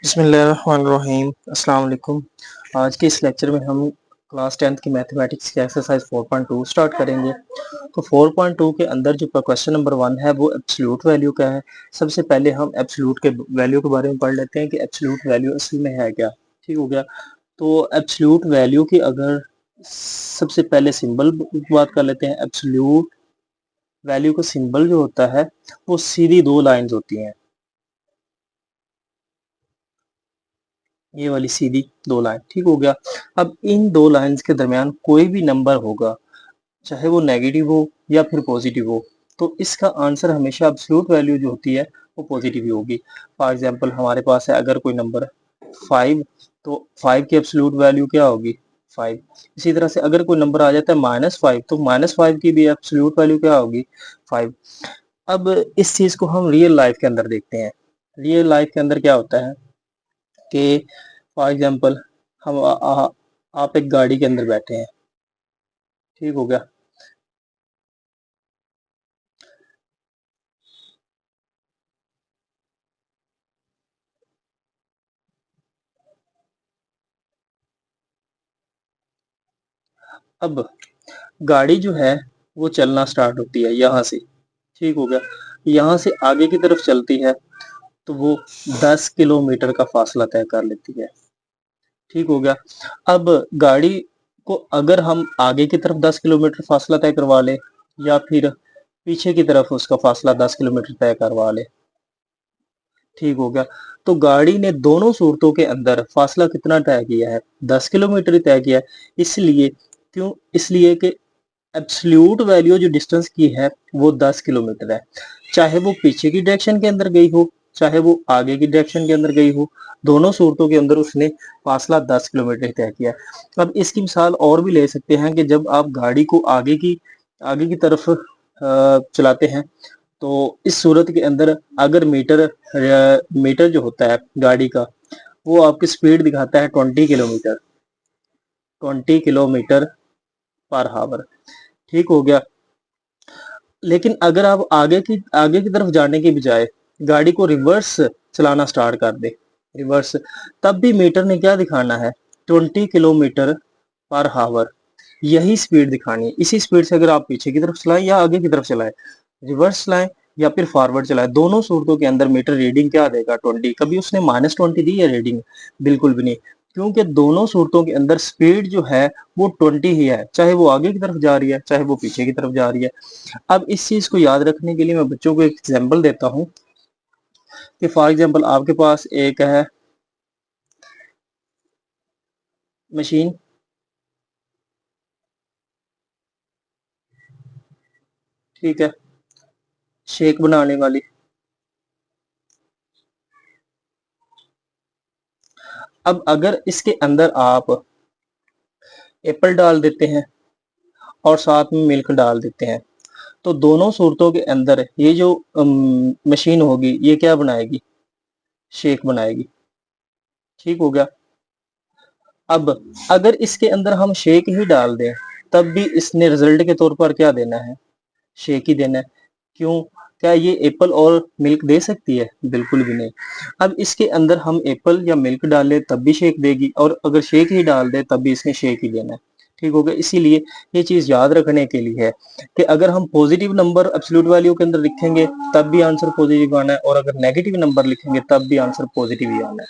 बिस्मिल्लाहिर्रहमानिर्रहीम अस्सलाम वालेकुम। आज के इस लेक्चर में हम क्लास 10th की मैथमेटिक्स की एक्सरसाइज 4.2 स्टार्ट करेंगे। तो 4.2 के अंदर जो क्वेश्चन नंबर 1 है वो एब्सोल्यूट वैल्यू का है। सबसे पहले हम एब्सोल्यूट के वैल्यू के बारे में पढ़ लेते हैं कि एब्सोल्यूट वैल्यू असल में है क्या। ठीक हो गया। तो एब्सोल्यूट वैल्यू की अगर सबसे पहले सिंबल बात कर लेते हैं। एब्सोल्यूट वैल्यू का सिंबल जो होता है वो सीधी दो लाइंस होती हैं। ये वाली सीधी दो लाइन। ठीक हो गया। अब इन दो लाइंस के दरमियान कोई भी नंबर होगा, चाहे वो नेगेटिव हो या फिर पॉजिटिव हो, तो इसका आंसर हमेशा एब्सोल्यूट वैल्यू जो होती है वो पॉजिटिव ही होगी। फॉर एग्जांपल हमारे पास है अगर कोई नंबर 5, तो 5 की एब्सोल्यूट वैल्यू क्या होगी? 5। इसी तरह से अगर कोई नंबर आ जाता है -5, तो -5 की भी एब्सोल्यूट वैल्यू क्या होगी? 5। अब इस चीज को हम रियल लाइफ के अंदर देखते हैं। रियल लाइफ के अंदर क्या होता है कि फॉर एग्जांपल आप एक गाड़ी के अंदर बैठे हैं। ठीक हो गया। अब गाड़ी जो है वो चलना स्टार्ट होती है यहाँ से। ठीक हो गया। यहाँ से आगे की तरफ चलती है तो वो 10 किलोमीटर का फासला तय कर लेती है। ठीक हो गया। अब गाड़ी को अगर हम आगे की तरफ 10 किलोमीटर फासला तय करवा ले या फिर पीछे की तरफ उसका फासला 10 किलोमीटर तय करवा ले। ठीक हो गया। तो गाड़ी ने दोनों सूरतों के अंदर फासला कितना तय किया है? 10 किलोमीटर ही तय किया है। इसलिए क्यों? इसलिए कि एब्सोल्यूट वैल्यू जो डिस्टेंस की है वो 10 किलोमीटर है। चाहे वो पीछे की डायरेक्शन के अंदर गई हो, चाहे वो आगे की डायरेक्शन के अंदर गई हो, दोनों सूरतों के अंदर उसने फासला 10 किलोमीटर ही तय किया है। अब इसकी मिसाल और भी ले सकते हैं कि जब आप गाड़ी को आगे की तरफ चलाते हैं, तो इस सूरत के अंदर अगर मीटर जो होता है गाड़ी का, वो आपकी स्पीड दिखाता है 20 किलोमीटर, 20 किलोमीटर पर हावर। ठीक हो गया। लेकिन अगर आप आगे की तरफ जाने के बजाय गाड़ी को रिवर्स चलाना स्टार्ट कर दे, रिवर्स, तब भी मीटर ने क्या दिखाना है? 20 किलोमीटर पर हावर। यही स्पीड दिखानी है। इसी स्पीड से अगर आप पीछे की तरफ चलाएं या आगे की तरफ चलाएं, रिवर्स चलाएं या फिर फॉरवर्ड चलाएं, दोनों सूरतों के अंदर मीटर रीडिंग क्या देगा? 20। कभी उसने -20 दी है रीडिंग? बिल्कुल भी नहीं। क्योंकि दोनों सूरतों के अंदर स्पीड जो है वो 20 ही है, चाहे वो आगे की तरफ जा रही है चाहे वो पीछे की तरफ जा रही है। अब इस चीज को याद रखने के लिए मैं बच्चों को एक एग्जाम्पल देता हूँ कि फॉर एग्जाम्पल आपके पास एक है मशीन। ठीक है। शेक बनाने वाली। अब अगर इसके अंदर आप एप्पल डाल देते हैं और साथ में मिल्क डाल देते हैं, तो दोनों सूरतों के अंदर ये जो मशीन होगी ये क्या बनाएगी? शेक बनाएगी। ठीक हो गया। अब अगर इसके अंदर हम शेक ही डाल दें, तब भी इसने रिजल्ट के तौर पर क्या देना है? शेक ही देना है। क्यों? क्या ये एप्पल और मिल्क दे सकती है? बिल्कुल भी नहीं। अब इसके अंदर हम एप्पल या मिल्क डालें तब भी शेक देगी, और अगर शेक ही डाल दे तब भी इसने शेक ही देना है। ठीक हो गया। इसीलिए ये चीज याद रखने के लिए है कि अगर हम पॉजिटिव नंबर एब्सोल्यूट वैल्यू के अंदर लिखेंगे तब भी आंसर पॉजिटिव आना है, और अगर नेगेटिव नंबर लिखेंगे तब भी आंसर पॉजिटिव ही आना है।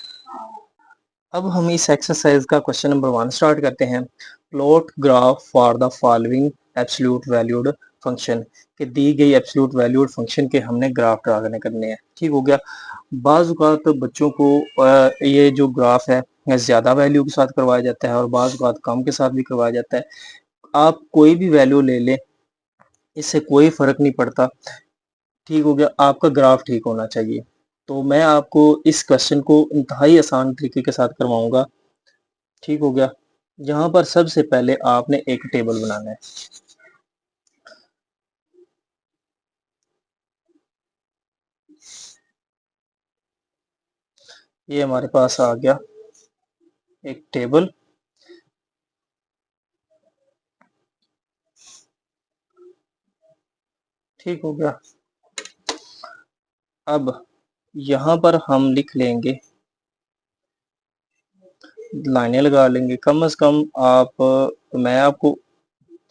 अब हम इस एक्सरसाइज का क्वेश्चन नंबर 1 स्टार्ट करते हैं। Plot graph for the following absolute valued function. कि दी गई एब्सोल्यूट वैल्यूड फंक्शन के हमने ग्राफ ड्रा करने हैं। ठीक हो गया। बाज़ औक़ात बच्चों को ये जो ग्राफ है ज़्यादा वैल्यू के साथ करवाया जाता है और बाज़ औक़ात कम के साथ भी करवाया जाता है। आप कोई भी वैल्यू ले लें, इससे कोई फ़र्क नहीं पड़ता। ठीक हो गया। आपका ग्राफ ठीक होना चाहिए। तो मैं आपको इस क्वेश्चन को इंतहाई आसान तरीके के साथ करवाऊंगा। ठीक हो गया। यहाँ पर सबसे पहले आपने एक टेबल बनाना है। ये हमारे पास आ गया एक टेबल। ठीक हो गया। अब यहाँ पर हम लिख लेंगे लाइनें लगा लेंगे। कम से कम मैं आपको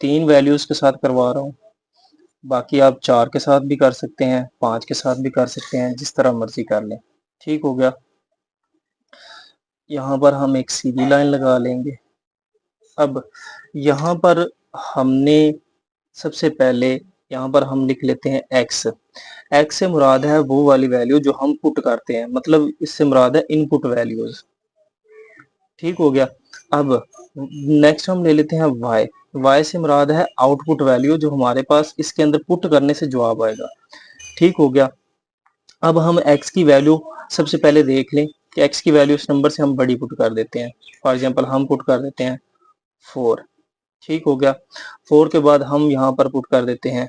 3 वैल्यूज के साथ करवा रहा हूँ, बाकी आप 4 के साथ भी कर सकते हैं, 5 के साथ भी कर सकते हैं, जिस तरह मर्जी कर लें। ठीक हो गया। यहाँ पर हम एक सीधी लाइन लगा लेंगे। अब यहाँ पर हमने सबसे पहले यहाँ पर हम लिख लेते हैं x। x से मुराद है वो वाली वैल्यू जो हम पुट करते हैं, मतलब इससे मुराद है इनपुट वैल्यूज। ठीक हो गया। अब नेक्स्ट हम ले लेते हैं y। y से मुराद है आउटपुट वैल्यू जो हमारे पास इसके अंदर पुट करने से जवाब आएगा। ठीक हो गया। अब हम x की वैल्यू सबसे पहले देख लें कि x की वैल्यू इस नंबर से हम बड़ी पुट कर देते हैं। फॉर एग्जांपल हम पुट कर देते हैं 4। ठीक हो गया। 4 के बाद हम यहाँ पर पुट कर देते हैं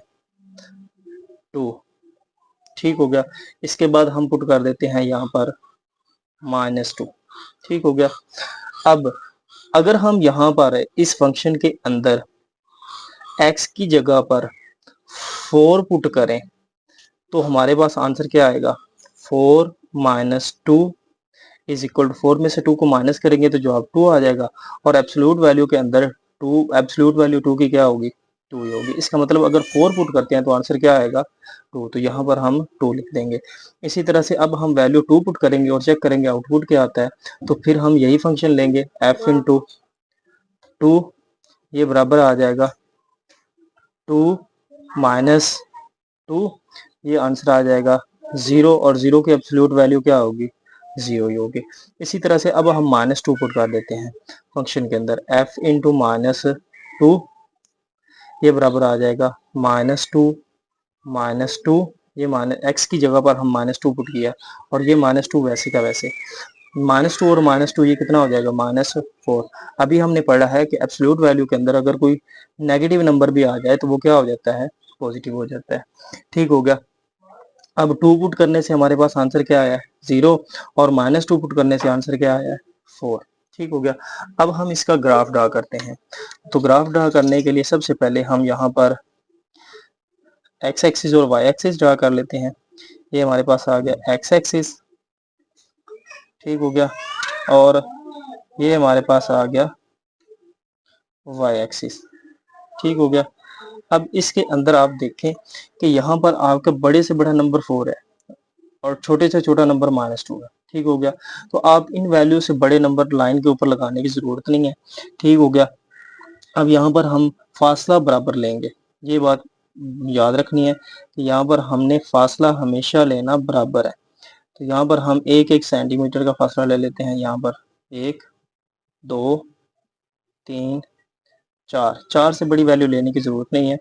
2। ठीक हो गया। इसके बाद हम पुट कर देते हैं यहाँ पर -2। ठीक हो गया। अब अगर हम यहाँ पर इस फंक्शन के अंदर x की जगह पर 4 पुट करें तो हमारे पास आंसर क्या आएगा? 4 - 2 इज इक्वल टू 4 में से 2 को माइनस करेंगे तो जवाब 2 आ जाएगा, और एब्सोल्यूट वैल्यू के अंदर 2, एब्सोल्यूट वैल्यू 2 की क्या होगी? 2 ही होगी। इसका मतलब अगर 4 पुट करते हैं तो आंसर क्या आएगा? 2। तो यहाँ पर हम 2 लिख देंगे। इसी तरह से अब हम वैल्यू 2 पुट करेंगे और चेक करेंगे आउटपुट क्या आता है, तो फिर हम यही फंक्शन लेंगे f इंटू 2, ये बराबर आ जाएगा 2 माइनस 2, ये आंसर आ जाएगा 0, और 0 की एब्सोल्यूट वैल्यू क्या होगी? 0 ही होगी। इसी तरह से अब हम -2 पुट कर देते हैं फंक्शन के अंदर, f इंटू -2, ये बराबर आ जाएगा -2, ये x की जगह पर हम -2 पुट किया, और ये -2 वैसे का वैसे, -2 और -2 ये कितना हो जाएगा? -4। अभी हमने पढ़ा है कि एब्सोल्यूट वैल्यू के अंदर अगर कोई नेगेटिव नंबर भी आ जाए तो वो क्या हो जाता है? पॉजिटिव हो जाता है। ठीक हो गया। अब 2 पुट करने से हमारे पास आंसर क्या आया है? 0, और -2 पुट करने से आंसर क्या आया है? 4। ठीक हो गया। अब हम इसका ग्राफ ड्रा करते हैं। तो ग्राफ ड्रा करने के लिए सबसे पहले हम यहाँ पर x एक्सिस और y एक्सिस ड्रा कर लेते हैं। ये हमारे पास आ गया x एक्सिस। ठीक हो गया। और ये हमारे पास आ गया y एक्सिस। ठीक हो गया। अब इसके अंदर आप देखें कि यहाँ पर आपका बड़े से बड़ा नंबर 4 है और छोटे से छोटा नंबर -2 है। ठीक हो गया। तो आप इन वैल्यू से बड़े नंबर लाइन के ऊपर लगाने की जरूरत नहीं है। ठीक हो गया। अब यहाँ पर हम फासला बराबर लेंगे, ये बात याद रखनी है कि यहाँ पर हमने फासला हमेशा लेना बराबर है। तो यहाँ पर हम 1-1 सेंटीमीटर का फासला ले लेते हैं। यहाँ पर 1, 2, 3, 4, 4 से बड़ी वैल्यू लेने की जरूरत नहीं है।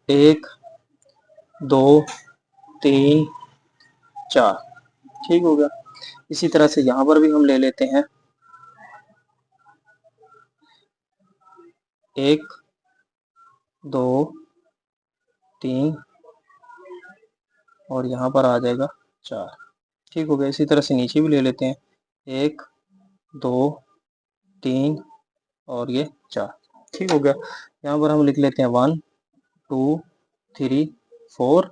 1, 2, 3, 4। ठीक हो गया। इसी तरह से यहाँ पर भी हम ले लेते हैं 1, 2, 3, और यहाँ पर आ जाएगा 4। ठीक हो गया। इसी तरह से नीचे भी ले लेते हैं 1, 2, 3, और ये 4। ठीक हो गया। यहाँ पर हम लिख लेते हैं 1, 2, 3, 4,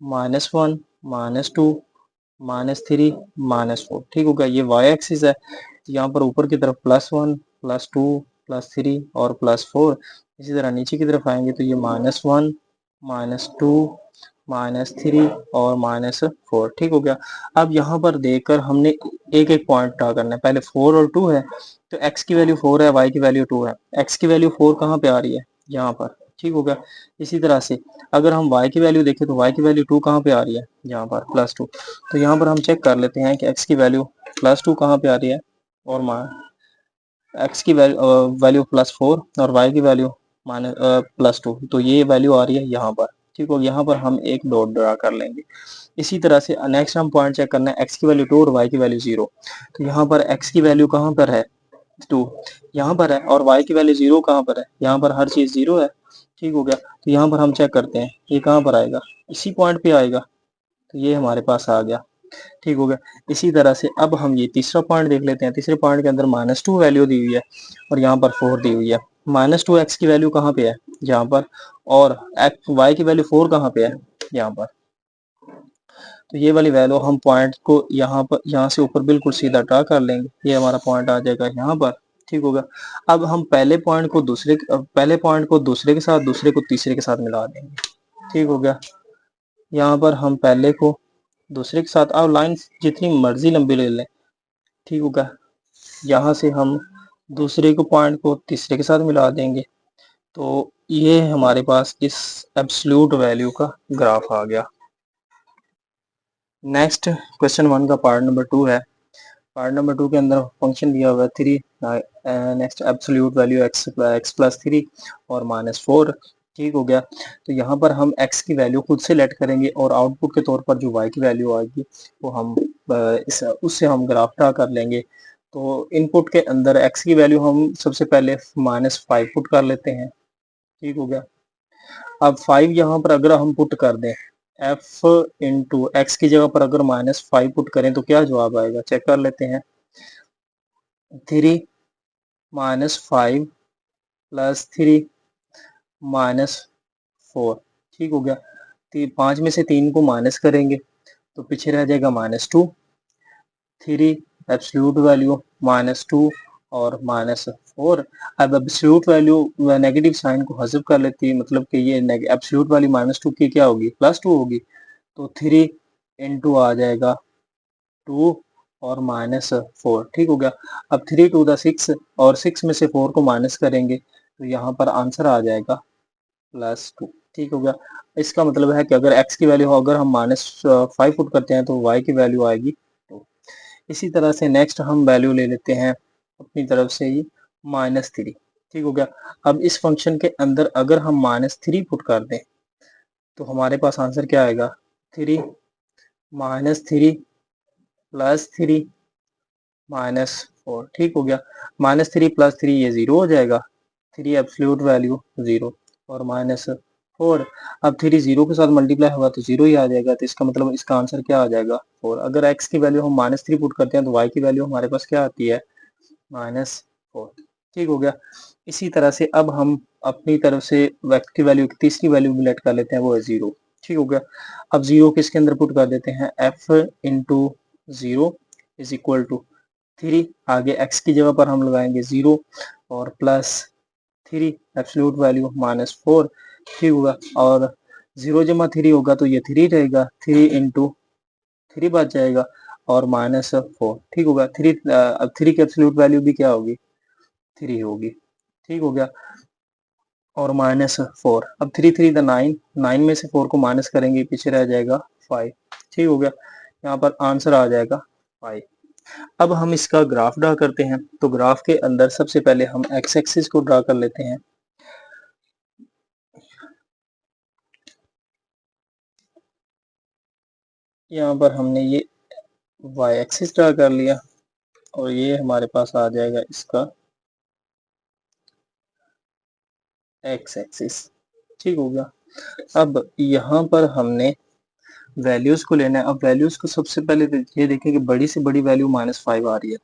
-1, -2, -3, -4। ठीक हो गया। ये y एक्सिस है। यहाँ पर ऊपर की तरफ +1, +2, +3 और +4। इसी तरह नीचे की तरफ आएंगे तो ये -1, -2, -3 और -4। ठीक हो गया। अब यहाँ पर देखकर हमने एक एक पॉइंट ड्रा करना है। पहले 4 और 2 है तो x की वैल्यू 4 है, y की वैल्यू 2 है। x की वैल्यू 4 कहाँ पे आ रही है? यहाँ पर। ठीक हो गया। इसी तरह से अगर हम y की वैल्यू देखें तो y की वैल्यू 2 कहाँ पे आ रही है? यहाँ पर +2। तो यहाँ पर हम चेक कर लेते हैं कि x की वैल्यू +2 कहाँ पे आ रही है, और x की वैल्यू +4 और y की वैल्यू +2, तो ये वैल्यू आ रही है यहाँ पर। ठीक हो, यहाँ पर हम एक डॉट ड्रा कर लेंगे। इसी तरह से नेक्स्ट हम पॉइंट चेक करना है, x की वैल्यू 2 और y की वैल्यू 0। तो यहाँ पर x की वैल्यू कहाँ पर है? 2 यहाँ पर है, और y की वैल्यू 0 कहाँ पर है? यहाँ पर हर चीज 0 है। ठीक हो गया। तो यहाँ पर हम चेक करते हैं ये कहाँ पर आएगा? इसी पॉइंट पे आएगा। तो ये हमारे पास आ गया। ठीक हो गया। इसी तरह से अब हम ये तीसरा पॉइंट देख लेते हैं। तीसरे पॉइंट के अंदर -2 वैल्यू दी हुई है और यहाँ पर 4 दी हुई है। -2 x की वैल्यू कहाँ पे है? यहाँ पर। और y की वैल्यू 4 कहाँ पे है? यहाँ पर। तो ये वाली वैल्यू हम पॉइंट को यहाँ से ऊपर बिल्कुल सीधा ड्रा कर लेंगे, ये हमारा पॉइंट आ जाएगा यहाँ पर। ठीक होगा। अब हम पहले पॉइंट को दूसरे के साथ, दूसरे को तीसरे के साथ मिला देंगे। ठीक हो गया। यहाँ पर हम पहले को दूसरे के साथ, अब लाइन जितनी मर्जी लंबी ले लें। ठीक होगा। यहाँ से हम दूसरे को पॉइंट को तीसरे के साथ मिला देंगे। तो ये हमारे पास इस एब्सोल्यूट वैल्यू का ग्राफ आ गया। नेक्स्ट क्वेश्चन 1 का पार्ट नंबर 2 है। पार्ट नंबर 2 के अंदर फंक्शन दिया हुआ है 3, next absolute value x plus 3 और -4। ठीक हो गया। तो यहाँ पर हम x की वैल्यू खुद से लेट करेंगे और आउटपुट के तौर पर जो y की वैल्यू आएगी वो हम उससे हम ग्राफ ड्रा कर लेंगे। तो इनपुट के अंदर x की वैल्यू हम सबसे पहले -5 पुट कर लेते हैं। ठीक हो गया। अब 5 यहाँ पर अगर हम पुट कर दें, f इंटू एक्स की जगह पर अगर -5 पुट करें तो क्या जवाब आएगा, चेक कर लेते हैं। 3 -5 प्लस 3 -4। ठीक हो गया। 5 में से 3 को माइनस करेंगे तो पीछे रह जाएगा -2। 3 एब्सोल्यूट वैल्यू -2 और -4। अब एब्सोल्यूट वैल्यू नेगेटिव साइन को हज़फ कर लेती है, मतलब कि ये एब्सोल्यूट वाली -2 की क्या होगी, +2 होगी। तो 3 इंटू आ जाएगा 2 और -4। ठीक हो गया। अब 3 टू द 6 और 6 में से 4 को माइनस करेंगे तो यहाँ पर आंसर आ जाएगा +2। ठीक हो गया। इसका मतलब है कि अगर x की वैल्यू अगर हम -5 पुट करते हैं तो y की वैल्यू आएगी 2। इसी तरह से नेक्स्ट हम वैल्यू ले लेते हैं अपनी तरफ से ही -3। ठीक हो गया। अब इस फंक्शन के अंदर अगर हम -3 पुट कर दें तो हमारे पास आंसर क्या आएगा, 3 -3 प्लस 3 -4। ठीक हो गया। -3 प्लस 3 ये 0 हो जाएगा, 3 एब्सोल्यूट वैल्यू 0 और -4। अब 3 0 के साथ मल्टीप्लाई होगा तो 0 ही आ जाएगा, तो इसका मतलब इसका आंसर क्या आ जाएगा, 4। अगर x की वैल्यू हम -3 पुट करते हैं तो y की वैल्यू हमारे पास क्या आती है, -4। ठीक हो गया। इसी तरह से अब हम अपनी तरफ से x की वैल्यू की तीसरी वैल्यू भी लेट कर लेते हैं, वो है 0। ठीक हो गया। अब 0 किसके अंदर पुट कर देते हैं, f into 0 is equal to 3। आगे x की जगह पर हम लगाएंगे 0 और प्लस 3 एब्सोल्यूट वैल्यू -4। ठीक होगा। और 0 जमा 3 होगा तो ये 3 रहेगा, 3 इंटू 3 बच जाएगा और -4। ठीक होगा। अब 3 की एब्सोल्यूट वैल्यू भी क्या होगी, 3 होगी। ठीक हो गया। और -4। अब 3 3 द 9, 9 में से 4 को माइनस करेंगे पीछे रह जाएगा 5। ठीक हो गया। यहाँ पर आंसर आ जाएगा 5। अब हम इसका ग्राफ ड्रा करते हैं। तो ग्राफ के अंदर सबसे पहले हम एक्स एक्सिस को ड्रा कर लेते हैं। यहाँ पर हमने ये वाई एक्सिस ड्रा कर लिया और ये हमारे पास आ जाएगा इसका एक्स एक्सिस। ठीक हो गया। अब यहाँ पर हमने वैल्यूज को लेना है। अब वैल्यूज को सबसे पहले ये देखें कि बड़ी से बड़ी वैल्यू -5 आ रही है,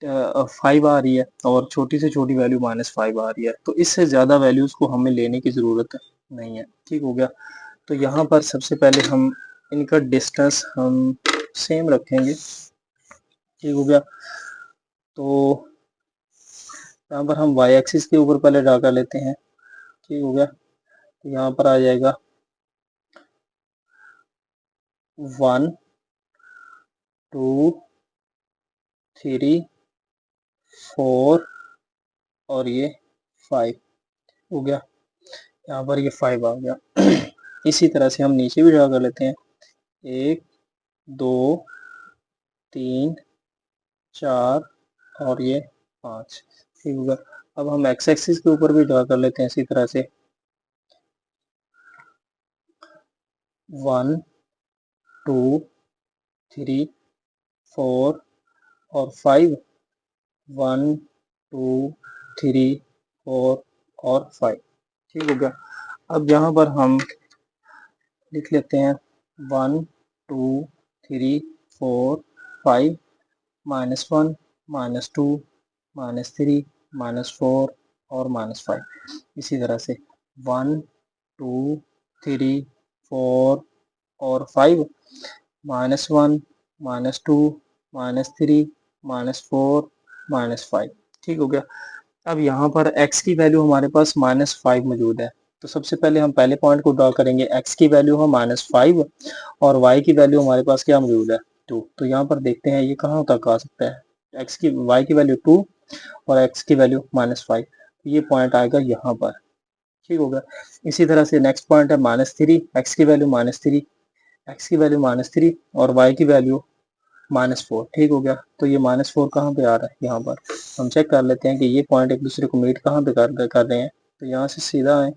5 आ रही है और छोटी से छोटी वैल्यू -5 आ रही है। तो इससे ज़्यादा वैल्यूज को हमें लेने की ज़रूरत नहीं है। ठीक हो गया। तो यहाँ पर सबसे पहले हम इनका डिस्टेंस हम सेम रखेंगे। ठीक हो गया। तो यहाँ पर हम y एक्सिस के ऊपर पहले ड्रा कर लेते हैं। ठीक हो गया। तो यहाँ पर आ जाएगा 1 2 3 4 और ये 5 हो गया। यहाँ पर ये 5 आ गया। इसी तरह से हम नीचे भी ड्रा कर लेते हैं, 1 2 3 4 और ये 5। ठीक होगा। अब हम एक्स एक्सिस के ऊपर भी ड्रा कर लेते हैं इसी तरह से, 1 2 3 4 और 5, 1 2 3 4 और 5। ठीक हो गया। अब यहाँ पर हम लिख लेते हैं 1 2 3 4 5 -1 -2 -3 -4 और -5। इसी तरह से 1 2 3 4 और 5 -1 -2 -3 -4 -5। ठीक हो गया। अब यहाँ पर x की वैल्यू हमारे पास -5 मौजूद है, तो सबसे पहले हम पहले पॉइंट को ड्रा करेंगे। x की वैल्यू है -5 और y की वैल्यू हमारे पास क्या मौजूद है 2। तो यहाँ पर देखते हैं ये कहाँ तक आ सकता है। y की वैल्यू 2 और x की वैल्यू -5, ये पॉइंट आएगा यहाँ पर। ठीक होगा। इसी तरह से नेक्स्ट पॉइंट है -3, x की वैल्यू -3, x की वैल्यू -3 और y की वैल्यू -4। ठीक हो गया। तो ये -4 कहाँ पे आ रहा है, यहाँ पर हम चेक कर लेते हैं कि ये पॉइंट एक दूसरे को मीट कहाँ पे कर रहे हैं। तो यहाँ से सीधा आए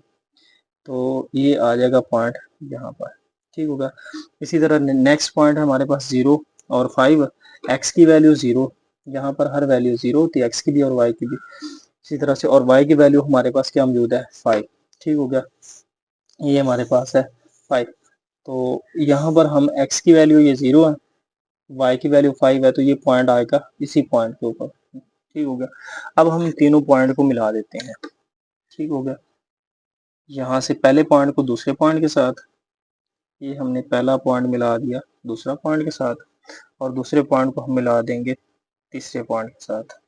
तो ये आ जाएगा पॉइंट यहाँ पर। ठीक होगा। इसी तरह नेक्स्ट पॉइंट है हमारे पास 0 और 5, x की वैल्यू 0, यहाँ पर हर वैल्यू 0 होती है, x की भी और y की भी। इसी तरह से और y की वैल्यू हमारे पास क्या मौजूद है 5। ठीक हो गया। ये हमारे पास है 5। तो यहाँ पर हम x की वैल्यू ये 0 है, y की वैल्यू 5 है, तो ये पॉइंट आएगा इसी पॉइंट के ऊपर। ठीक हो गया। अब हम इन तीनों पॉइंट को मिला देते हैं। ठीक हो गया। यहाँ से पहले पॉइंट को दूसरे पॉइंट के साथ, ये हमने पहला पॉइंट मिला दिया दूसरा पॉइंट के साथ, और दूसरे पॉइंट को हम मिला देंगे तीसरे पॉइंट के साथ।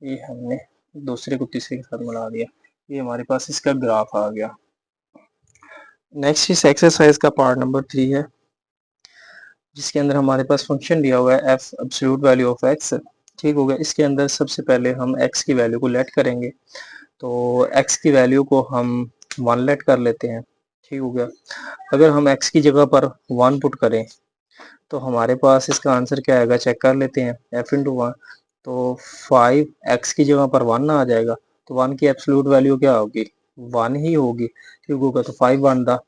ये हमने दूसरे को तीसरे के साथ मिला दिया। ये हमारे पास इसका ग्राफ आ गया। नेक्स्ट इस एक्सरसाइज का पार्ट नंबर 3 है, जिसके अंदर हमारे पास फंक्शन दिया हुआ है f absolute value of x। ठीक हो गया। इसके अंदर सबसे पहले हम x की वैल्यू को लेट करेंगे, तो x की वैल्यू को हम 1 लेट कर लेते हैं। ठीक हो गया। अगर हम x की जगह पर 1 पुट करें तो हमारे पास इसका आंसर क्या आएगा, चेक कर लेते हैं। f इंटू 1, तो 5 x की जगह पर 1 आ जाएगा, तो 1 की एब्सोल्यूट वैल्यू क्या होगी, 1 ही होगी। ठीक होगा। तो 5 1 दा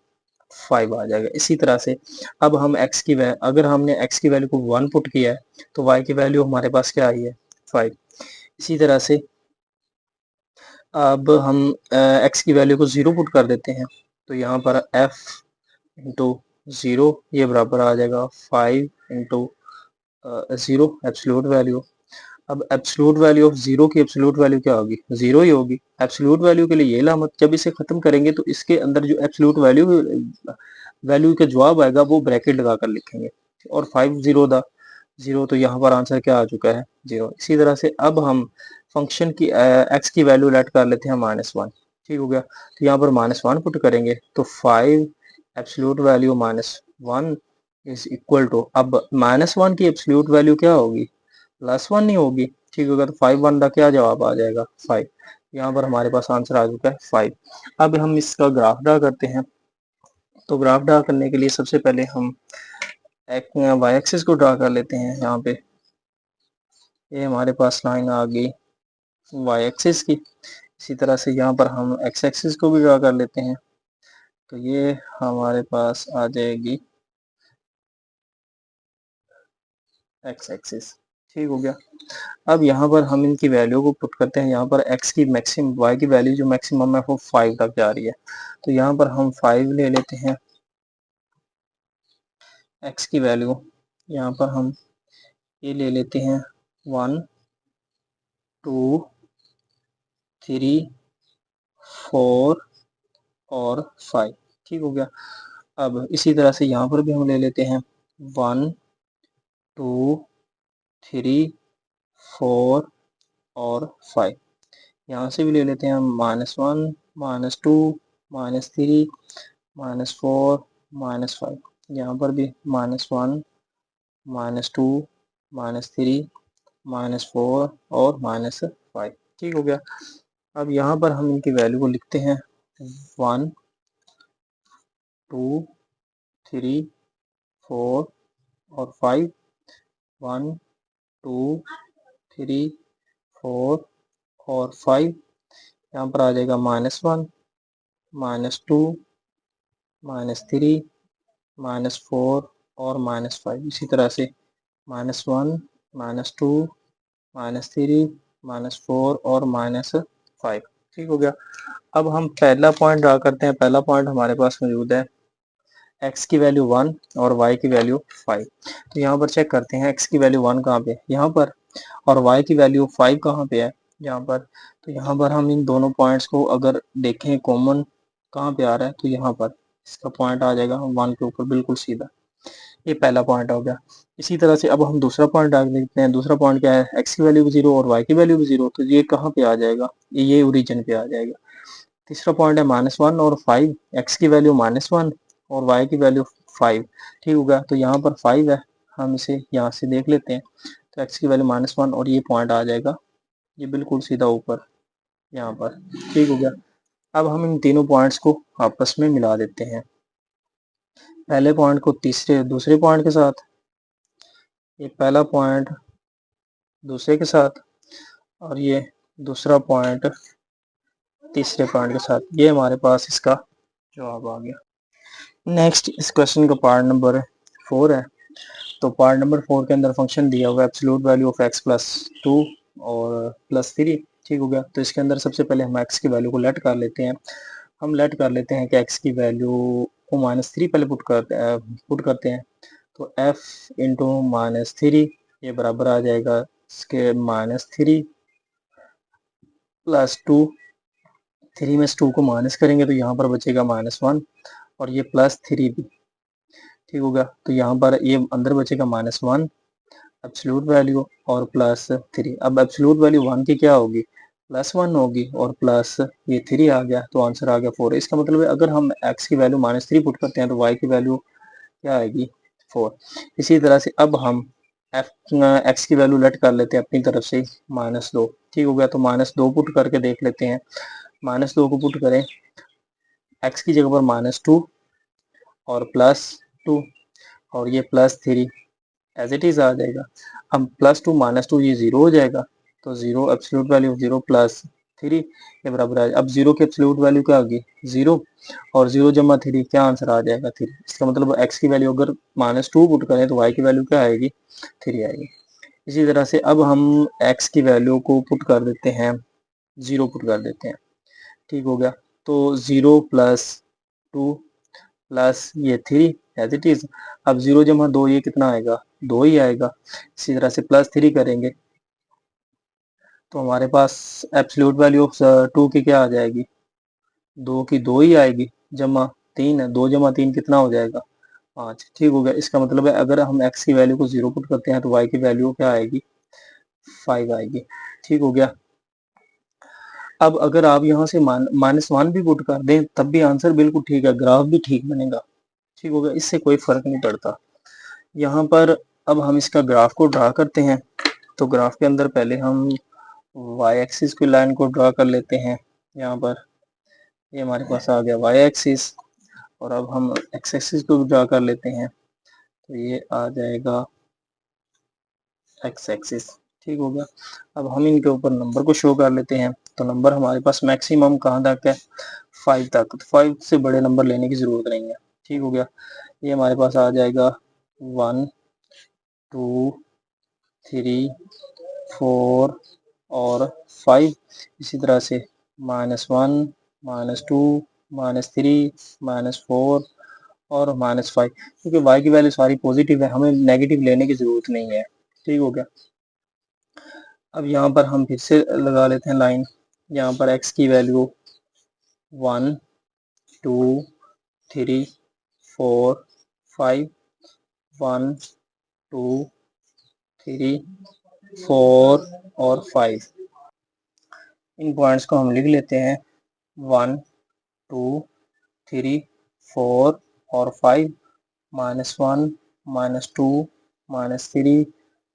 5 आ जाएगा। इसी तरह से अब हम अगर हमने x की वैल्यू को 1 पुट किया है तो y की वैल्यू हमारे पास क्या आई है 5। इसी तरह से अब हम x की वैल्यू को 0 पुट कर देते हैं, तो यहाँ पर f इंटू 0 ये बराबर आ जाएगा 5 इंटू 0 एब्सोल्यूट वैल्यू। अब एब्सोल्यूट वैल्यू ऑफ 0 की एब्सोल्यूट वैल्यू क्या होगी, 0 ही होगी। एब्सोल्यूट वैल्यू के लिए ये लामत, जब इसे खत्म करेंगे तो इसके अंदर जो एब्सोल्यूट वैल्यू का जवाब आएगा वो ब्रैकेट लगाकर लिखेंगे। और 5 0 दा 0, तो यहाँ पर आंसर क्या आ चुका है 0। इसी तरह से अब हम फंक्शन की x की वैल्यू लेट कर लेते हैं -1। ठीक हो गया। तो यहाँ पर -1 पुट करेंगे तो 5 absolute value -1 is equal to, अब -1 की एब्सोल्यूट वैल्यू क्या होगी +1 नहीं होगी। ठीक होगा। तो 5 1 का क्या जवाब आ जाएगा 5। यहाँ पर हमारे पास आंसर आ चुका है 5। अब हम इसका ग्राफ ड्रा करते हैं। तो ग्राफ ड्रा करने के लिए सबसे पहले हम एक वाई एक्सिस को ड्रा कर लेते हैं। यहाँ पे ये हमारे पास लाइन आ गई वाई एक्सिस की। इसी तरह से यहाँ पर हम एक्स एक्सिस को भी ड्रा कर लेते हैं, तो ये हमारे पास आ जाएगी एक्स एक्सिस। ठीक हो गया। अब यहाँ पर हम इनकी वैल्यू को पुट करते हैं। यहाँ पर x की मैक्सिमम, y की वैल्यू जो मैक्सिमम है वो 5 तक जा रही है, तो यहाँ पर हम 5 ले लेते हैं x की वैल्यू। यहाँ पर हम ये ले लेते हैं 1 2 3 4 और 5। ठीक हो गया। अब इसी तरह से यहाँ पर भी हम ले लेते हैं 1 2 3 4 और 5। यहाँ से भी ले लेते हैं हम -1 -2 -3 -4 -5। यहाँ पर भी -1 -2 -3 -4 और -5। ठीक हो गया। अब यहाँ पर हम इनकी वैल्यू को लिखते हैं 1 2 3 4 और 5। 1 2 3 4 और 5। यहाँ पर आ जाएगा -1 -2 -3 -4 और -5। इसी तरह से -1 -2 -3 -4 और -5। ठीक हो गया। अब हम पहला पॉइंट ड्रा करते हैं। पहला पॉइंट हमारे पास मौजूद है x की वैल्यू 1 और y की वैल्यू 5। तो यहाँ पर चेक करते हैं x की वैल्यू 1 कहाँ पे, यहाँ पर, और y की वैल्यू 5 कहाँ पे है, यहाँ पर। तो यहाँ पर हम इन दोनों पॉइंट्स को अगर देखें कॉमन, कहाँ पे आ रहा है, तो यहाँ पर इसका पॉइंट आ जाएगा 1 के ऊपर बिल्कुल सीधा। ये पहला पॉइंट हो गया। इसी तरह से अब हम दूसरा पॉइंट डाल देते हैं। दूसरा पॉइंट क्या है, एक्स की वैल्यू भी 0 और वाई की वैल्यू भी 0, तो ये कहाँ पे आ जाएगा, ये ओरिजिन पे आ जाएगा। तीसरा पॉइंट है -1 और 5, एक्स की वैल्यू -1 और वाई की वैल्यू 5। ठीक होगा, तो यहाँ पर 5 है, हम इसे यहाँ से देख लेते हैं। तो एक्स की वैल्यू -1 और ये पॉइंट आ जाएगा, ये बिल्कुल सीधा ऊपर यहाँ पर। ठीक हो गया। अब हम इन तीनों पॉइंट्स को आपस में मिला देते हैं। पहले पॉइंट को दूसरे पॉइंट के साथ, ये पहला पॉइंट दूसरे के साथ, और ये दूसरा पॉइंट तीसरे पॉइंट के साथ। ये हमारे पास इसका जवाब आ गया। नेक्स्ट इस क्वेश्चन का पार्ट नंबर 4 है। तो पार्ट नंबर 4 के अंदर फंक्शन दिया हुआ है एब्सोल्यूट वैल्यू ऑफ x + 2 और +3। ठीक हो गया। तो इसके अंदर सबसे पहले हम x की वैल्यू को लेट कर लेते हैं। हम लेट कर लेते हैं कि x की वैल्यू को -3 पहले पुट करते हैं। तो f इंटू -3 ये बराबर आ जाएगा इसके -3 + 2। 3 में से 2 को माइनस करेंगे तो यहाँ पर बचेगा -1 और ये +3 भी। ठीक होगा, तो यहाँ पर ये अंदर बचेगा -1 एब्सोल्यूट वैल्यू और +3। अब एब्सोल्यूट वैल्यू 1 की क्या होगी, +1 होगी और प्लस ये 3 आ गया, तो आंसर आ गया 4। इसका मतलब है अगर हम x की वैल्यू -3 पुट करते हैं तो y की वैल्यू क्या आएगी, 4। इसी तरह से अब हम x की वैल्यू लेट कर लेते हैं अपनी तरफ से -2। ठीक हो गया, तो -2 पुट करके देख लेते हैं। -2 को पुट करें x की जगह पर -2 और +2 और ये +3 एज इट इज आ जाएगा। अब +2 -2 ये 0 हो जाएगा, तो 0 एब्सोल्यूट वैल्यू ऑफ 0 +3 ये बराबर आ जाएगा। अब 0 की एब्सोल्यूट वैल्यू क्या होगी, 0 और 0 जमा 3 क्या आंसर आ जाएगा, 3। इसका मतलब x की वैल्यू अगर -2 पुट करें तो y की वैल्यू क्या आएगी, 3 आएगी। इसी तरह से अब हम x की वैल्यू को पुट कर देते हैं, 0 पुट कर देते हैं। ठीक हो गया, तो 0 + 2 प्लस ये 3 एज इट इज। अब 0 जमा 2 ये कितना आएगा, 2 ही आएगा। इसी तरह से +3 करेंगे तो हमारे पास एब्सोल्यूट वैल्यू ऑफ 2 की क्या आ जाएगी, 2 की 2 ही आएगी, जमा 3 है, 2 जमा 3 कितना हो जाएगा, 5। ठीक हो गया। इसका मतलब है अगर हम x की वैल्यू को 0 पुट करते हैं तो y की वैल्यू क्या आएगी, 5 आएगी। ठीक हो गया। अब अगर आप यहाँ से -1 भी पुट कर दें तब भी आंसर बिल्कुल ठीक है, ग्राफ भी ठीक बनेगा। ठीक हो गया, इससे कोई फर्क नहीं पड़ता। यहाँ पर अब हम इसका ग्राफ को ड्रा करते हैं। तो ग्राफ के अंदर पहले हम y एक्सिस की लाइन को ड्रा कर लेते हैं। यहाँ पर ये हमारे पास आ गया y एक्सिस, और अब हम x एक्सिस को ड्रा कर लेते हैं, तो ये आ जाएगा x एक्सिस। ठीक हो गया। अब हम इनके ऊपर नंबर को शो कर लेते हैं। तो नंबर हमारे पास मैक्सिमम कहाँ तक है, 5 तक। तो 5 से बड़े नंबर लेने की ज़रूरत नहीं है। ठीक हो गया, ये हमारे पास आ जाएगा 1 2 3 4 और 5। इसी तरह से -1 -2 -3 -4 और -5, क्योंकि y की वैल्यू सारी पॉजिटिव है, हमें नेगेटिव लेने की ज़रूरत नहीं है। ठीक हो गया। अब यहाँ पर हम फिर से लगा लेते हैं लाइन। यहाँ पर x की वैल्यू 1 2 3 4 5 1 2 3 4 और 5। इन पॉइंट्स को हम लिख लेते हैं 1 2 3 4 और 5 -1 -2 -3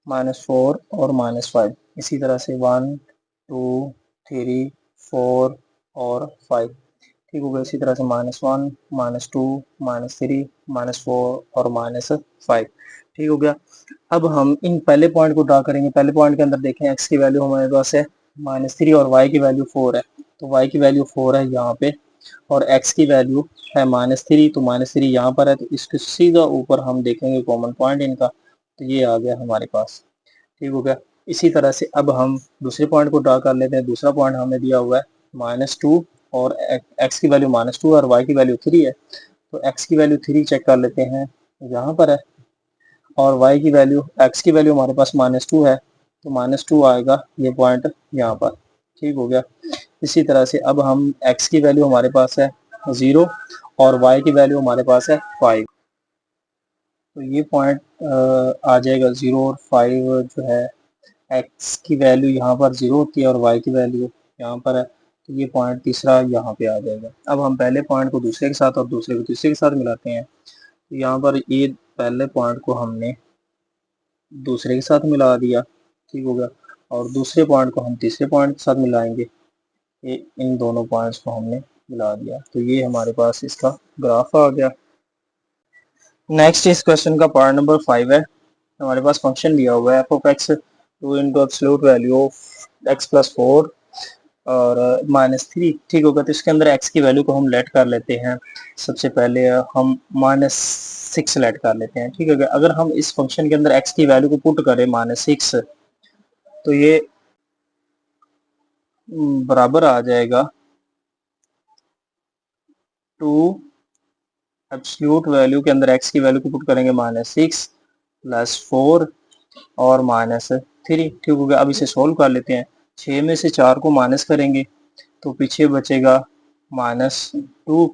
-4 और -5। इसी तरह से 1 2 3 4 और 5। ठीक होगा। इसी तरह से -1 -2 -3 -4 और -5। ठीक हो गया। अब हम इन पहले पॉइंट को ड्रा करेंगे। पहले पॉइंट के अंदर देखें x की वैल्यू हमारे पास है -3 और y की वैल्यू 4 है, तो y की वैल्यू 4 है यहाँ पे, और x की वैल्यू है -3, तो -3 यहाँ पर है, तो इसके सीधा ऊपर हम देखेंगे कॉमन पॉइंट इनका, तो ये आ गया हमारे पास। ठीक हो गया। इसी तरह से अब हम दूसरे पॉइंट को ड्रा कर लेते हैं। दूसरा पॉइंट हमें दिया हुआ है -2 और x की वैल्यू -2 और y की वैल्यू 3 है, तो x की वैल्यू 3 चेक कर लेते हैं, यहाँ पर है, और y की वैल्यू x की वैल्यू हमारे पास -2 है, तो -2 आएगा ये पॉइंट यहाँ पर। ठीक हो गया। इसी तरह से अब हम x की वैल्यू हमारे पास है 0 और y की वैल्यू हमारे पास है 5। तो ये पॉइंट आ जाएगा 0 और 5 जो है, x की वैल्यू यहाँ पर 0 होती है और y की वैल्यू यहाँ पर है, तो ये पॉइंट तीसरा यहाँ पे आ जाएगा। अब हम पहले पॉइंट को दूसरे के साथ और दूसरे को तीसरे के साथ मिलाते हैं। तो यहाँ पर ये पहले पॉइंट को हमने दूसरे के साथ मिला दिया, ठीक हो गया, और दूसरे पॉइंट को हम तीसरे पॉइंट के साथ मिलाएंगे। ये इन दोनों पॉइंट्स को हमने मिला दिया, तो ये हमारे पास इसका ग्राफ आ गया। नेक्स्ट इस क्वेश्चन का पार्ट नंबर 5 है। हमारे पास फंक्शन दिया हुआ है F of x 2 into absolute value of x plus 4 और -3, ठीक होगा। तो इसके अंदर एक्स की वैल्यू को हम लेट कर लेते हैं। सबसे पहले हम -6 लेट कर लेते हैं, ठीक है। अगर हम इस फंक्शन के अंदर एक्स की वैल्यू को पुट करें -6, तो ये बराबर आ जाएगा 2 एब्सोल्यूट वैल्यू के अंदर एक्स की वैल्यू को पुट करेंगे -6 प्लस 4 और -3, ठीक हो गया। अब इसे सोल्व कर लेते हैं। 6 में से 4 को माइनस करेंगे तो पीछे बचेगा -2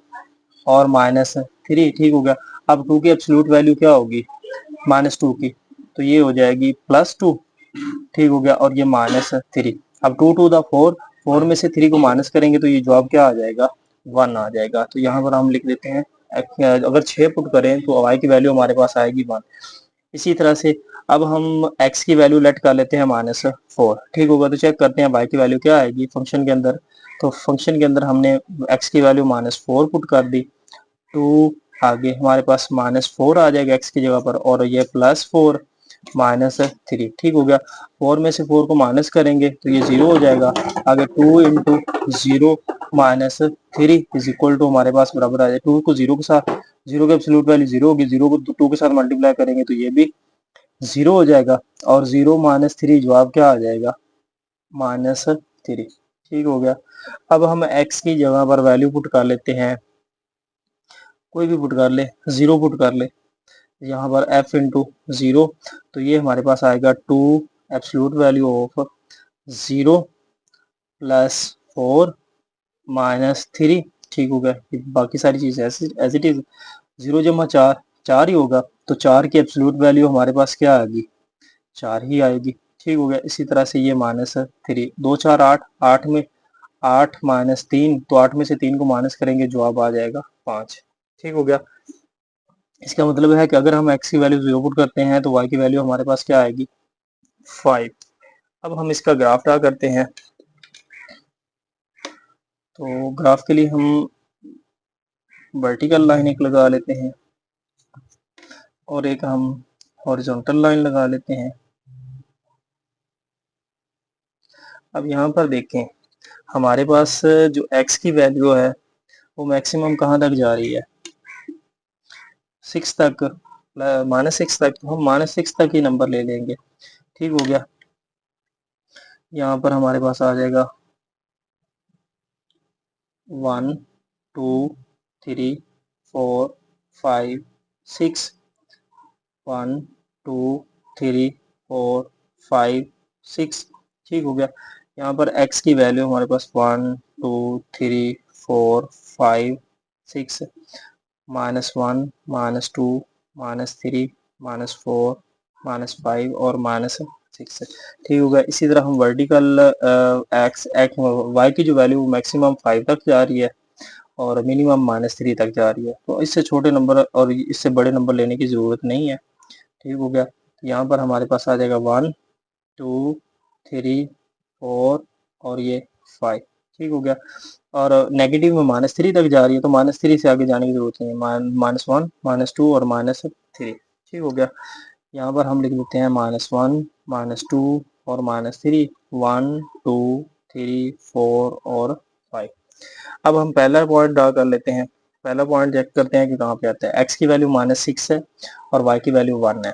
और -3, ठीक हो गया। अब 2 की एब्सोल्यूट वैल्यू क्या होगी, -2 की, तो ये हो जाएगी +2, ठीक हो गया, और ये -3। अब 2 टू द 4, 4 में से 3 को माइनस करेंगे तो ये जवाब क्या आ जाएगा, 1 आ जाएगा। तो यहाँ पर हम लिख देते हैं अगर 6 पुट करें तो y की वैल्यू हमारे पास आएगी 1। इसी तरह से अब हम x की वैल्यू लेट कर लेते हैं -4, ठीक होगा। तो चेक करते हैं y की वैल्यू क्या आएगी फंक्शन के अंदर। तो फंक्शन के अंदर हमने x की वैल्यू -4 पुट कर दी, तो आगे हमारे पास -4 आ जाएगा x की जगह पर, और ये +4 -3, ठीक हो गया। 4 में से 4 को माइनस करेंगे तो ये 0 हो जाएगा। आगे 2 इंटू 0 -3 इज इक्वल टू हमारे पास बराबर आ जाए 2 को 0 के साथ, 0 के एब्सोल्यूट वैल्यू 0 होगी, 0 को 2 के साथ मल्टीप्लाई करेंगे तो ये भी 0 हो जाएगा, और 0 -3 जवाब क्या आ जाएगा, -3, ठीक हो गया। अब हम x की जगह पर वैल्यू पुट कर लेते हैं, कोई भी पुट कर ले, 0 पुट कर ले यहाँ पर f इंटू 0, तो ये हमारे पास आएगा 2 एब्सोल्यूट वैल्यू ऑफ 0 प्लस 4 -3, ठीक हो गया। बाकी सारी चीज़ एज इट इज, 0 जमा 4 4 ही होगा, तो 4 की एब्सोल्यूट वैल्यू हमारे पास क्या आएगी, 4 ही आएगी, ठीक हो गया। इसी तरह से ये -3, 2 4 8, 8 में 8 -3, तो 8 में से 3 को माइनस करेंगे जवाब आ जाएगा 5, ठीक हो गया। इसका मतलब है कि अगर हम x की वैल्यू 0 पुट करते हैं तो y की वैल्यू हमारे पास क्या आएगी, 5। अब हम इसका ग्राफ ड्रा करते हैं। तो ग्राफ के लिए हम वर्टिकल लाइन एक लगा लेते हैं और एक हम हॉरिजॉन्टल लाइन लगा लेते हैं। अब यहाँ पर देखें, हमारे पास जो x की वैल्यू है वो मैक्सिमम कहाँ तक जा रही है, 6 तक, -6 तक। तो हम -6 तक ही नंबर ले लेंगे, ठीक हो गया। यहाँ पर हमारे पास आ जाएगा 1 2 3 4 5 6, 1 2 3 4 5 6, ठीक हो गया। यहाँ पर x की वैल्यू हमारे पास 1 2 3 4 5 6, -1 -2 -3 -4 -5 और -6, ठीक होगा। इसी तरह हम वर्टिकल एक्स वाई की जो वैल्यू मैक्सिमम 5 तक जा रही है और मिनिमम -3 तक जा रही है, तो इससे छोटे नंबर और इससे बड़े नंबर लेने की ज़रूरत नहीं है, ठीक हो गया। तो यहाँ पर हमारे पास आ जाएगा 1 2 3 4 और ये 5, ठीक हो गया। और नेगेटिव में -3 तक जा रही है, तो -3 से आगे जाने की जरूरत नहीं है, -1 -2 और -3, ठीक हो गया। यहाँ पर हम लिख देते हैं -1 -2 और -3, 1 2 3 4 और 5। अब हम पहला पॉइंट ड्रा कर लेते हैं। पहला पॉइंट चेक करते हैं कि कहाँ पे आता है। x की वैल्यू -6 है और y की वैल्यू 1 है।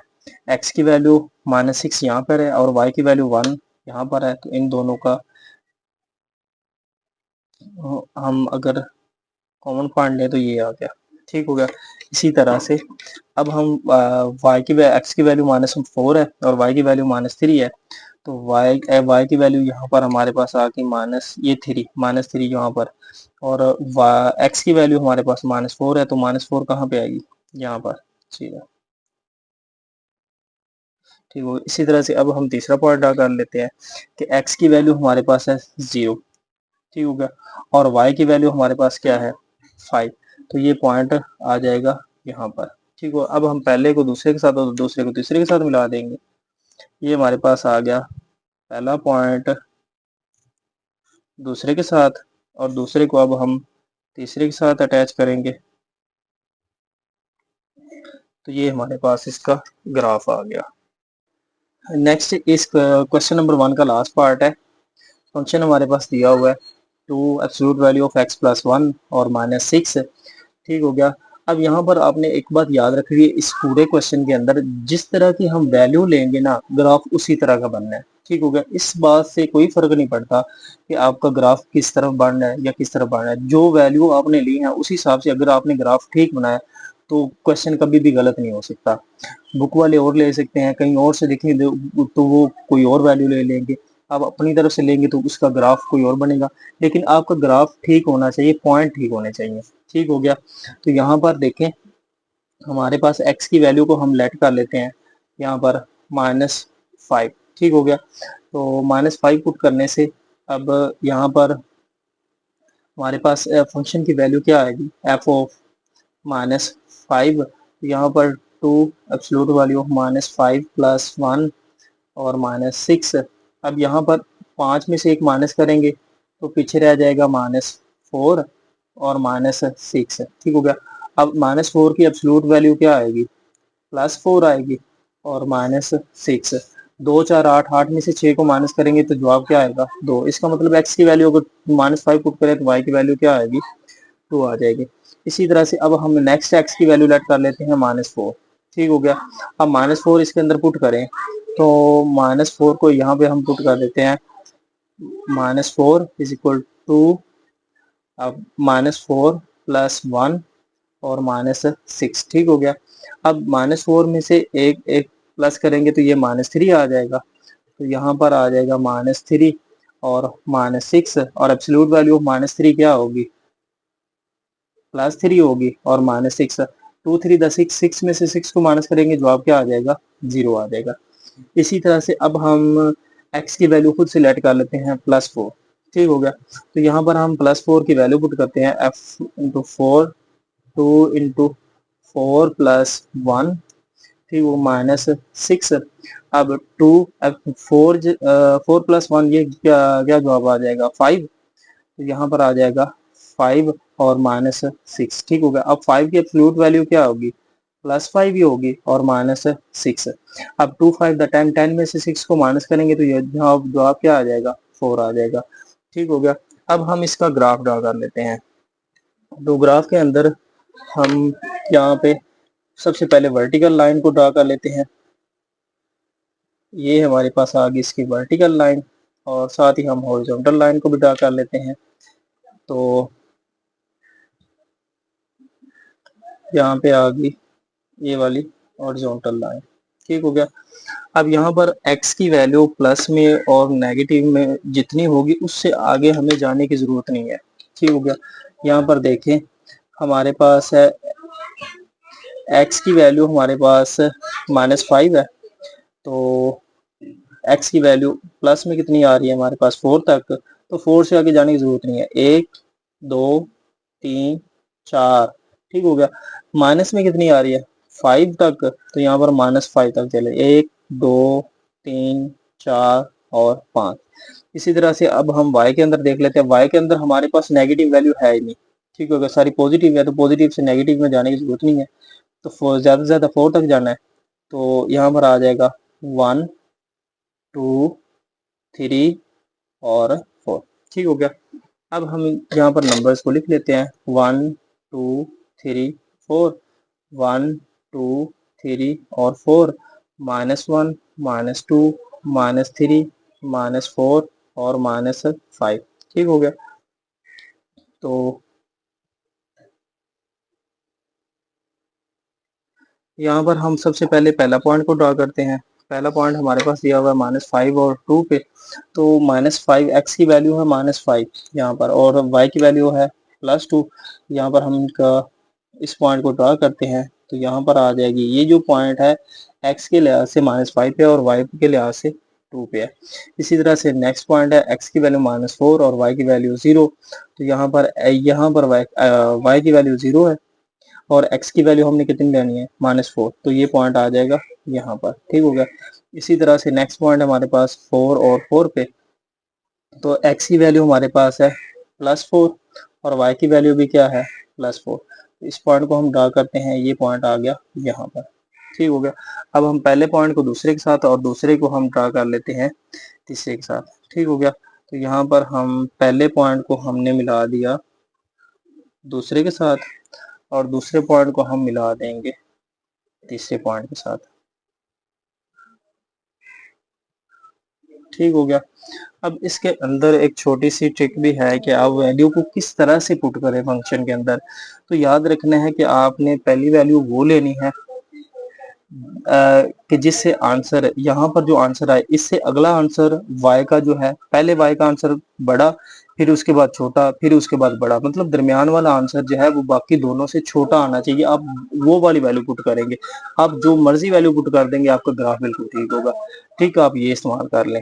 x की वैल्यू -6 यहाँ पर है और y की वैल्यू 1 यहाँ पर है, तो इन दोनों का हम अगर कॉमन पॉइंट लें तो ये आ गया, ठीक हो गया। इसी तरह से अब हम x की वैल्यू -4 है और y की वैल्यू -3 है, तो y की वैल्यू यहाँ पर हमारे पास आ गई -3 यहाँ पर, और x की वैल्यू हमारे पास -4 है, तो -4 कहाँ पे आएगी, यहाँ पर सीधा। ठीक हो, इसी तरह से अब हम तीसरा पॉइंट ड्रा कर लेते हैं कि x की वैल्यू हमारे पास है 0, ठीक हो गया, और y की वैल्यू हमारे पास क्या है 5, तो ये पॉइंट आ जाएगा यहाँ पर। ठीक हो, अब हम पहले को दूसरे के साथ और दूसरे को तीसरे के साथ मिला देंगे। ये हमारे पास आ गया पहला पॉइंट दूसरे के साथ, और दूसरे को अब हम तीसरे के साथ अटैच करेंगे, तो ये हमारे पास इसका ग्राफ आ गया। नेक्स्ट इस क्वेश्चन नंबर 1 का लास्ट पार्ट है। फंक्शन हमारे पास दिया हुआ है 2 absolute value of x plus 1 और -6, ठीक हो गया। अब यहाँ पर आपने एक बात याद रखनी है, इस पूरे क्वेश्चन के अंदर जिस तरह की हम वैल्यू लेंगे ना, ग्राफ उसी तरह का बनना है, ठीक हो गया। इस बात से कोई फर्क नहीं पड़ता कि आपका ग्राफ किस तरफ बढ़ना है या किस तरफ बढ़ना है, जो वैल्यू आपने ली है उस हिसाब से अगर आपने ग्राफ ठीक बनाया तो क्वेश्चन कभी भी गलत नहीं हो सकता। बुक वाले और ले सकते हैं, कहीं और से देखेंगे तो वो कोई और वैल्यू ले लेंगे, आप अपनी तरफ से लेंगे तो उसका ग्राफ कोई और बनेगा, लेकिन आपका ग्राफ ठीक होना चाहिए, पॉइंट ठीक होने चाहिए। ठीक हो गया, तो यहाँ पर देखें हमारे पास x की वैल्यू को हम लेट कर लेते हैं यहाँ पर -5, ठीक हो गया। तो -5 पुट करने से अब यहाँ पर हमारे पास फंक्शन की वैल्यू क्या आएगी, f ऑफ -5, यहाँ पर 2 एब्सोल्यूट वैल्यू ऑफ -5 प्लस 1 और -6। अब यहाँ पर 5 में से एक माइनस करेंगे तो पीछे रह जाएगा -4 और -6, ठीक हो गया। अब -4 की एब्सोल्यूट वैल्यू क्या आएगी, +4 आएगी, और -6, 2 4 8, 8 में से 6 को माइनस करेंगे तो जवाब क्या आएगा 2। इसका मतलब x की वैल्यू अगर -5 पुट करें तो y की वैल्यू क्या आएगी 2 आ जाएगी। इसी तरह से अब हम नेक्स्ट x की वैल्यू लेट कर लेते हैं -4, ठीक हो गया। अब -4 इसके अंदर पुट करें तो -4 को यहाँ पे हम पुट कर देते हैं, -4 इज इक्वल टू अब -4 प्लस 1 और -6, ठीक हो गया। अब -4 में से एक एक प्लस करेंगे तो ये -3 आ जाएगा, तो यहाँ पर आ जाएगा -3 और -6, और एब्सोल्यूट वैल्यू ऑफ -3 क्या होगी, +3 होगी, और -6, 2 3 द 6, 6 में से 6 को माइनस करेंगे जवाब क्या आ जाएगा 0 आ जाएगा। इसी तरह से अब हम x की वैल्यू खुद सिलेक्ट कर लेते हैं +4, ठीक हो गया। तो यहाँ पर हम +4 की वैल्यू पुट करते हैं f इंटू 4, 2 इंटू 4 प्लस 1, ठीक वो -6। अब 2 4 प्लस 1 ये क्या क्या जवाब आ जाएगा 5, तो यहाँ पर आ जाएगा 5 और -6, ठीक हो गया। अब 5 की एब्सोल्यूट वैल्यू क्या होगी, +5 ही होगी, और -6। अब 2 5 द 10, 10 में से 6 को माइनस करेंगे तो ये जवाब क्या आ जाएगा 4 आ जाएगा, ठीक हो गया। अब हम इसका ग्राफ ड्रा कर लेते हैं। तो ग्राफ के अंदर हम यहाँ पे सबसे पहले वर्टिकल लाइन को ड्रा कर लेते हैं। ये हमारे पास आ गई इसकी वर्टिकल लाइन, और साथ ही हम हॉरिजॉन्टल लाइन को भी ड्रा कर लेते हैं। तो यहाँ पे आ गई ये वाली हॉरिजॉन्टल लाइन, ठीक हो गया। अब यहाँ पर x की वैल्यू प्लस में और नेगेटिव में जितनी होगी उससे आगे हमें जाने की ज़रूरत नहीं है, ठीक हो गया। यहाँ पर देखें हमारे पास है x की वैल्यू हमारे पास -5 है, तो x की वैल्यू प्लस में कितनी आ रही है हमारे पास 4 तक, तो 4 से आगे जाने की ज़रूरत नहीं है, 1 2 3 4, ठीक हो गया। माइनस में कितनी आ रही है 5 तक, तो यहाँ पर -5 तक चले, 1 2 3 4 और 5। इसी तरह से अब हम y के अंदर देख लेते हैं, y के अंदर हमारे पास नेगेटिव वैल्यू है ही नहीं, ठीक होगा, सारी पॉजिटिव है, तो पॉजिटिव से नेगेटिव में जाने की जरूरत नहीं है, तो ज़्यादा से ज़्यादा 4 तक जाना है, तो यहाँ पर आ जाएगा 1 2 3 और 4, ठीक हो गया। अब हम यहाँ पर नंबर्स को लिख लेते हैं, 1 2 3 4, 1 2 3 और 4, -1 -2 -3 -4 और -5, ठीक हो गया। तो यहाँ पर हम सबसे पहले पहला पॉइंट को ड्रा करते हैं, पहला पॉइंट हमारे पास दिया हुआ है -5 और 2 पे, तो -5 x की वैल्यू है -5 यहाँ पर, और y की वैल्यू है +2। यहाँ पर हम इनका इस पॉइंट को ड्रा करते हैं तो यहाँ पर आ जाएगी, ये जो पॉइंट है x के लिहाज से -5 पे और y के लिहाज से 2 पे है। इसी तरह से नेक्स्ट पॉइंट है x की वैल्यू -4 और y की वैल्यू 0, तो यहाँ पर y की वैल्यू 0 है और x की वैल्यू हमने कितनी लेनी है -4, तो ये पॉइंट आ जाएगा यहाँ पर। ठीक हो गया। इसी तरह से नेक्स्ट पॉइंट हमारे पास 4 और 4 पे, तो x की वैल्यू हमारे पास है +4 और y की वैल्यू भी क्या है +4। इस पॉइंट को हम ड्रा करते हैं, ये पॉइंट आ गया यहाँ पर। ठीक हो गया। अब हम पहले पॉइंट को दूसरे के साथ और दूसरे को हम ड्रा कर लेते हैं तीसरे के साथ। ठीक हो गया। तो यहाँ पर हम पहले पॉइंट को हमने मिला दिया दूसरे के साथ और दूसरे पॉइंट को हम मिला देंगे तीसरे पॉइंट के साथ। ठीक हो गया। अब इसके अंदर एक छोटी सी ट्रिक भी है कि आप वैल्यू को किस तरह से पुट करें फंक्शन के अंदर। तो याद रखना है कि आपने पहली वैल्यू वो लेनी है कि जिससे आंसर यहाँ पर जो आंसर आए इससे अगला आंसर y का जो है, पहले y का आंसर बड़ा, फिर उसके बाद छोटा, फिर उसके बाद बड़ा, मतलब दरमियान वाला आंसर जो है वो बाकी दोनों से छोटा आना चाहिए। आप वो वाली वैल्यू पुट करेंगे, आप जो मर्जी वैल्यू पुट कर देंगे आपका ग्राफ बिल्कुल ठीक होगा। ठीक है, आप ये इस्तेमाल कर लें।